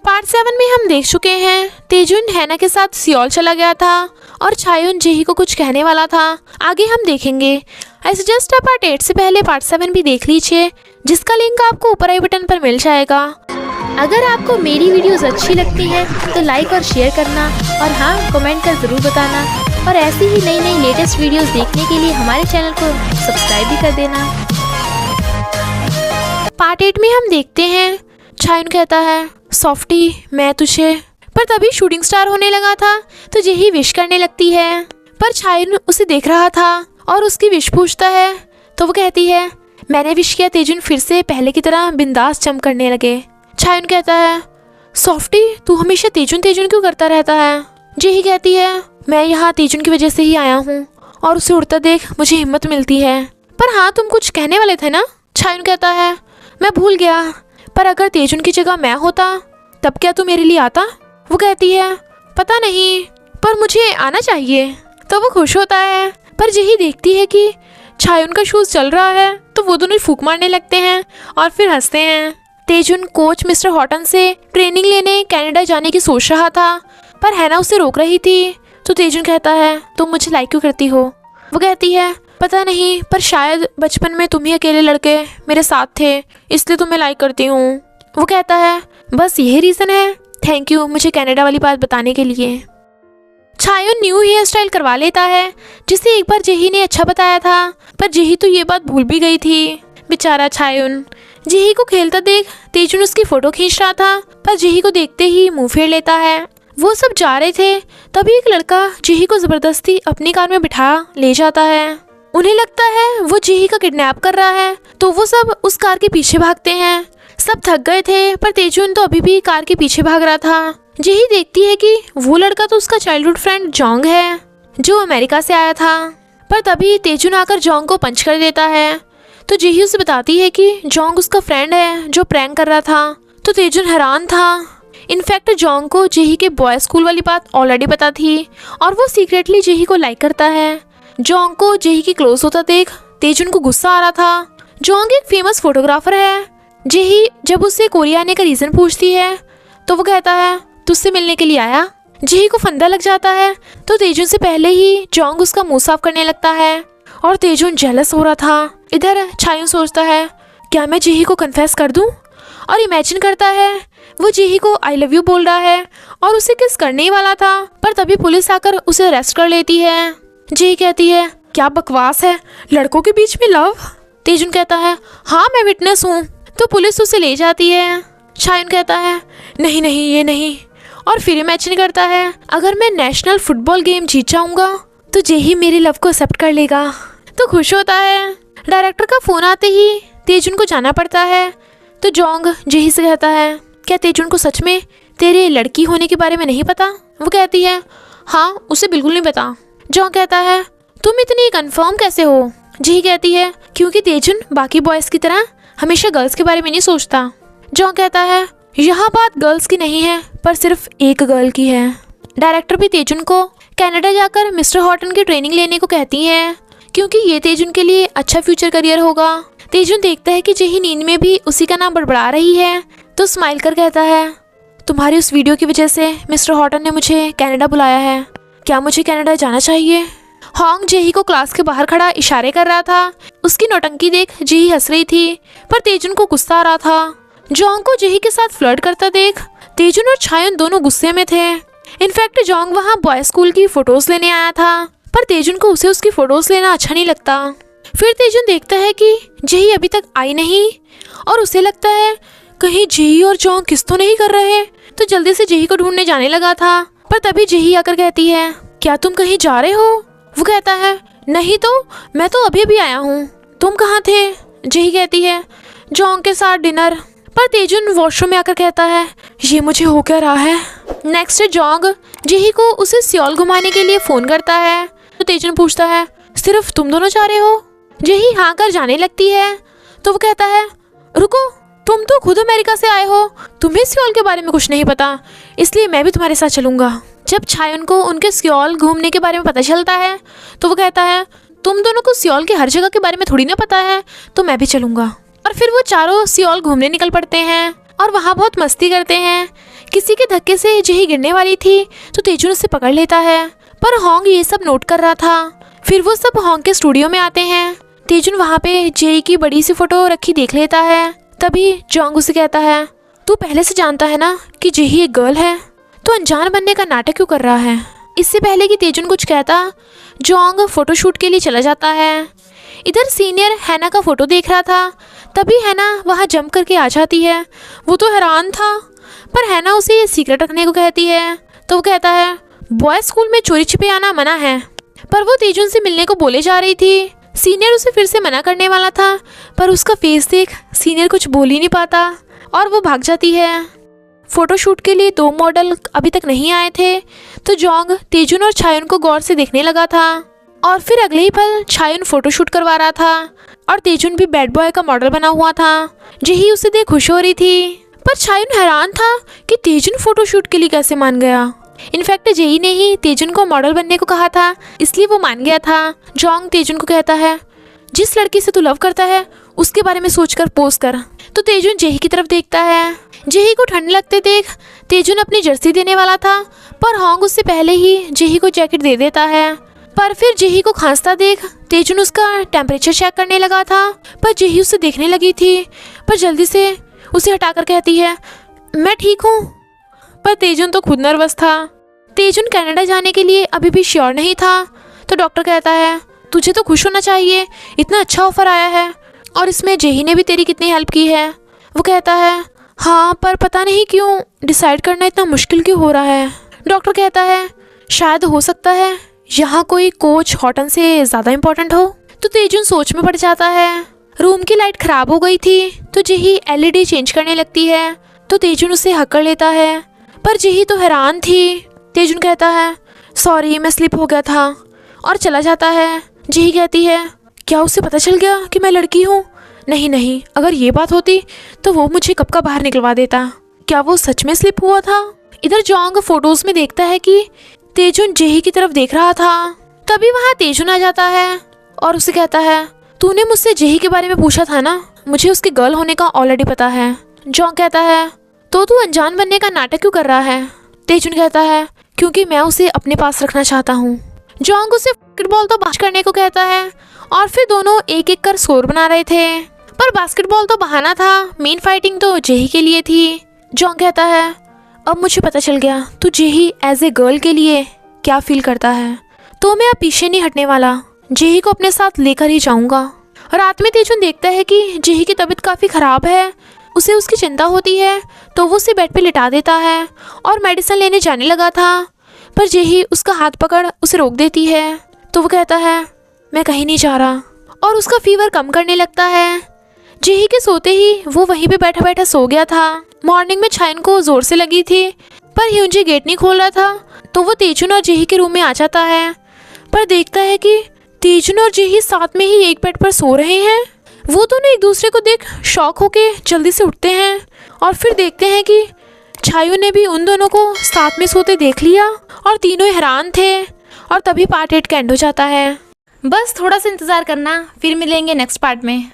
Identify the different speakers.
Speaker 1: Part 7 में हम देख चुके हैं तेजुन हैना के साथ सियोल चला गया था और चायोन जेही को कुछ कहने वाला था। आगे हम देखेंगे। आई सजेस्ट आप पार्ट 8 से पहले पार्ट 7 भी देख लीजिए, जिसका लिंक आपको ऊपर आई बटन पर मिल जाएगा। अगर आपको मेरी वीडियोस अच्छी लगती हैं तो लाइक और शेयर करना, और हाँ, कमेंट कर ज़रूर बताना। और ऐसी ही नई नई लेटेस्ट वीडियोस देखने के लिए हमारे चैनल को सब्सक्राइब भी कर देना। पार्ट 8 में हम देखते हैं चायोन कहता है, सॉफ्टी मैं तुझे, पर तभी शूटिंग स्टार होने लगा था तो जेही विश करने लगती है, पर चायोन उसे देख रहा था और उसकी विश पूछता है तो वो कहती है मैंने विश किया। तेजुन फिर से पहले की तरह बिंदास जंप करने लगे। चायोन कहता है, सॉफ्टी तू हमेशा तेजुन तेजुन क्यों करता रहता है? जेही कहती है, मैं यहाँ तेजुन की वजह से ही आया हूँ और उसे उड़ता देख मुझे हिम्मत मिलती है। पर हाँ, तुम कुछ कहने वाले थे ना? चायोन कहता है, मैं भूल गया, पर अगर तेजुन की जगह मैं होता तब क्या तू मेरे लिए आता? वो कहती है, पता नहीं, पर मुझे आना चाहिए। तो वो खुश होता है, पर जेही देखती है कि चायोन का शूज चल रहा है तो वो दोनों फूंक मारने लगते हैं और फिर हंसते हैं। तेजुन कोच मिस्टर हॉटन से ट्रेनिंग लेने कनाडा जाने की सोच रहा था, पर हैना उसे रोक रही थी। तो तेजुन कहता है, तुम मुझे लाइक क्यों करती हो? वो कहती है, पता नहीं, पर शायद बचपन में तुम ही अकेले लड़के मेरे साथ थे, इसलिए तुम्हें लाइक करती हूँ। वो कहता है, बस यही रीज़न है? थैंक यू मुझे कनाडा वाली बात बताने के लिए। चायोन न्यू हेयर स्टाइल करवा लेता है, जिसे एक बार जेही ने अच्छा बताया था, पर जेही तो ये बात भूल भी गई थी। बेचारा चायोन। जेही को खेलता देख तेजुन उसकी फ़ोटो खींच रहा था, पर जेही को देखते ही मुँह फेर लेता है। वो सब जा रहे थे, तभी एक लड़का जेही को ज़बरदस्ती अपनी कार में बिठा ले जाता है। उन्हें लगता है वो जेही का किडनैप कर रहा है, तो वो सब उस कार के पीछे भागते हैं। सब थक गए थे, पर तेजुन तो अभी भी कार के पीछे भाग रहा था। जेही देखती है कि वो लड़का तो उसका चाइल्डहुड फ्रेंड जोंग है, जो अमेरिका से आया था। पर तभी तेजुन आकर जोंग को पंच कर देता है, तो जेही उसे बताती है कि जोंग उसका फ्रेंड है जो प्रैंक कर रहा था। तो तेजुन हैरान था। इनफैक्ट जोंग को जेही के बॉय स्कूल वाली बात ऑलरेडी पता थी और वो सीक्रेटली जेही को लाइक करता है। जोंग को जेही की क्लोज होता देख तेजुन को गुस्सा आ रहा था। जोंग एक फेमस फोटोग्राफर है। जेही जब उससे कोरिया आने का रीज़न पूछती है तो वो कहता है तुझसे मिलने के लिए आया। जेही को फंदा लग जाता है, तो तेजुन से पहले ही जोंग उसका मुंह साफ करने लगता है और तेजुन जेलस हो रहा था। इधर चायोन सोचता है, क्या मैं जेही को कन्फेस कर दूं? और इमेजिन करता है वो जेही को आई लव यू बोल रहा है और उसे किस करने ही वाला था, पर तभी पुलिस आकर उसे अरेस्ट कर लेती है। जेही कहती है, क्या बकवास है, लड़कों के बीच में लव? तेजुन कहता है, हाँ मैं विटनेस हूँ। तो पुलिस उसे ले जाती है। चायोन कहता है, नहीं नहीं ये नहीं, और फिर इमेजिन करता है अगर मैं नेशनल फुटबॉल गेम जीत जाऊंगा तो जेही मेरे लव को एक्सेप्ट कर लेगा। तो खुश होता है। डायरेक्टर का फ़ोन आते ही तेजुन को जाना पड़ता है। तो जोंग जेही से कहता है, क्या तेजुन को सच में तेरे लड़की होने के बारे में नहीं पता? वो कहती है, हाँ उसे बिल्कुल नहीं पता। जोंग कहता है, तुम इतनी कंफर्म कैसे हो? जेही कहती है, क्योंकि तेजुन बाकी बॉयज़ की तरह हमेशा गर्ल्स के बारे में नहीं सोचता। जोंग कहता है, यहाँ बात गर्ल्स की नहीं है, पर सिर्फ एक गर्ल की है। डायरेक्टर भी तेजुन को कनाडा जाकर मिस्टर हॉटन की ट्रेनिंग लेने को कहती हैं, क्योंकि ये तेजुन के लिए अच्छा फ्यूचर करियर होगा। तेजुन देखता है कि जेही नींद में भी उसी का नाम बड़बड़ा रही है, तो स्माइल कर कहता है, तुम्हारी उस वीडियो की वजह से मिस्टर हॉटन ने मुझे कनाडा बुलाया है, क्या मुझे कनाडा जाना चाहिए? हॉन्ग जेही को क्लास के बाहर खड़ा इशारे कर रहा था। उसकी नौटंकी देख जेही हंस रही थी, पर तेजुन को गुस्सा आ रहा था। जोंग को जेही के साथ फ्लर्ट करता देख तेजुन और चायोन दोनों गुस्से में थे। इनफैक्ट जोंग वहाँ बॉय स्कूल की फ़ोटोज़ लेने आया था, पर तेजुन को उसे उसकी फ़ोटोज़ लेना अच्छा नहीं लगता। फिर तेजुन देखता है कि जेही अभी तक आई नहीं और उसे लगता है कहीं जेही और जोंग किस तो नहीं कर रहे, तो जल्दी से जेही को ढूंढने जाने लगा था। पर तभी जेही आकर कहती है, क्या तुम कहीं जा रहे हो? वो कहता है, नहीं तो मैं तो अभी अभी आया हूँ, तुम कहाँ थे? जेही कहती है, जोंग के साथ डिनर। पर तेजुन वॉशरूम में आकर कहता है, ये मुझे हो क्या रहा है? नेक्स्ट जोंग जेही को उसे सियोल घुमाने के लिए फ़ोन करता है। तो तेजुन पूछता है, सिर्फ तुम दोनों जा रहे हो? जेही हाँ कर जाने लगती है। तो वो कहता है, रुको, तुम तो खुद अमेरिका से आए हो, तुम्हें सियोल के बारे में कुछ नहीं पता, इसलिए मैं भी तुम्हारे साथ चलूँगा। जब चायोन को उनके सियोल घूमने के बारे में पता चलता है तो वो कहता है, तुम दोनों को सियोल के हर जगह के बारे में थोड़ी ना पता है, तो मैं भी चलूँगा। और फिर वो चारों सियोल घूमने निकल पड़ते हैं और वहाँ बहुत मस्ती करते हैं। किसी के धक्के से जेही गिरने वाली थी तो तेजुन उसे पकड़ लेता है, पर होंग ये सब नोट कर रहा था। फिर वो सब होंग के स्टूडियो में आते हैं। तेजुन वहाँ पे जेही की बड़ी सी फोटो रखी देख लेता है। तभी जोंग उसे कहता है, तू पहले से जानता है ना कि जेही एक गर्ल है, तो अनजान बनने का नाटक क्यों कर रहा है। इससे पहले कि तेजुन कुछ कहता, जोंग फोटोशूट के लिए चला जाता है। इधर सीनियर हैना का फोटो देख रहा था। तभी हैना वहाँ जंप करके आ जाती है। वो तो हैरान था, पर हैना उसे ये सीक्रेट रखने को कहती है। तो वो कहता है, बॉयज स्कूल में चोरी छिपे आना मना है। पर वो तेजुन से मिलने को बोले जा रही थी। सीनियर उसे फिर से मना करने वाला था, पर उसका फेस देख सीनियर कुछ बोल ही नहीं पाता और वो भाग जाती है। फोटोशूट के लिए 2 मॉडल अभी तक नहीं आए थे, तो जोंग तेजुन और छायुन को गौर से देखने लगा था। और फिर अगले ही पल छायुन फोटोशूट करवा रहा था और तेजुन भी बैड बॉय का मॉडल बना हुआ था। जेही उसे देख खुश हो रही थी, पर छायुन हैरान था कि तेजुन फोटोशूट के लिए कैसे मान गया। इनफैक्ट जेही ने ही तेजुन को मॉडल बनने को कहा था, इसलिए वो मान गया था। जोंग तेजुन को कहता है, जिस लड़की से तू लव करता है उसके बारे में सोचकर पोज कर। तो तेजुन जेही की तरफ देखता है। जेही को ठंड लगते देख तेजुन अपनी जर्सी देने वाला था, पर होंग उससे पहले ही जेही को जैकेट दे देता है। पर फिर जेही को खांसता देख तेजुन उसका टेम्परेचर चेक करने लगा था, पर जेही उसे देखने लगी थी, पर जल्दी से उसे हटाकर कहती है, मैं ठीक हूँ। पर तेजुन तो खुद नर्वस था। तेजुन कनाडा जाने के लिए अभी भी श्योर नहीं था। तो डॉक्टर कहता है, तुझे तो खुश होना चाहिए, इतना अच्छा ऑफर आया है और इसमें जेही ने भी तेरी कितनी हेल्प की है। वो कहता है, हाँ पर पता नहीं क्यों डिसाइड करना इतना मुश्किल क्यों हो रहा है। डॉक्टर कहता है, शायद हो सकता है यहाँ कोई कोच हॉटन से ज़्यादा इम्पोर्टेंट हो। तो तेजुन सोच में पड़ जाता है। रूम की लाइट खराब हो गई थी, तो जेही LED चेंज करने लगती है। तो तेजुन उसे हक्कर लेता है, पर जेही तो हैरान थी। तेजुन कहता है, सॉरी मैं स्लिप हो गया था और चला जाता है। जेही कहती है, क्या उसे पता चल गया कि मैं लड़की हूँ? नहीं, अगर ये बात होती तो वो मुझे कब का बाहर निकलवा देता। क्या वो सच में स्लिप हुआ था? इधर जोंग फोटोज में देखता है कि तेजुन जेही की तरफ देख रहा था। तभी वहाँ तेजुन आ जाता है और उसे कहता है, तूने मुझसे जेही के बारे में पूछा था ना, मुझे उसके गर्ल होने का ऑलरेडी पता है। जोंग कहता है, तो तू अनजान बनने का नाटक क्यों कर रहा है? तेजुन कहता है, क्योंकि मैं उसे अपने पास रखना चाहता हूँ। जोंग उसे बास्केटबॉल तो बाहर करने को कहता है और फिर दोनों एक एक कर स्कोर बना रहे थे। पर बास्केटबॉल तो बहाना था, मेन फाइटिंग तो जेही के लिए थी। जोंग कहता है, अब मुझे पता चल गया तू जेही एज ए गर्ल के लिए क्या फील करता है, तो मैं अब पीछे नहीं हटने वाला, जेही को अपने साथ लेकर ही जाऊंगा। रात में तेजुन देखता है कि जेही की तबीयत काफ़ी ख़राब है, उसे उसकी चिंता होती है, तो वो उसे बेड पे लिटा देता है और मेडिसिन लेने जाने लगा था, पर जेही उसका हाथ पकड़ उसे रोक देती है। तो वो कहता है, मैं कहीं नहीं जा रहा, और उसका फीवर कम करने लगता है। जेही के सोते ही वो वहीं पे बैठा बैठा सो गया था। मॉर्निंग में छायुन को जोर से लगी थी, पर ह्यूंजी गेट नहीं खोल रहा था, तो वो तेजुन और जेही के रूम में आ जाता है, पर देखता है कि तेजुन और जेही साथ में ही एक बेड पर सो रहे हैं। वो दोनों एक दूसरे को देख शॉक होके जल्दी से उठते हैं और फिर देखते हैं कि छायुन ने भी उन दोनों को साथ में सोते देख लिया और तीनों हैरान थे। और तभी पार्ट 8 का एंड हो जाता है।
Speaker 2: बस थोड़ा सा इंतज़ार करना, फिर मिलेंगे नेक्स्ट पार्ट में।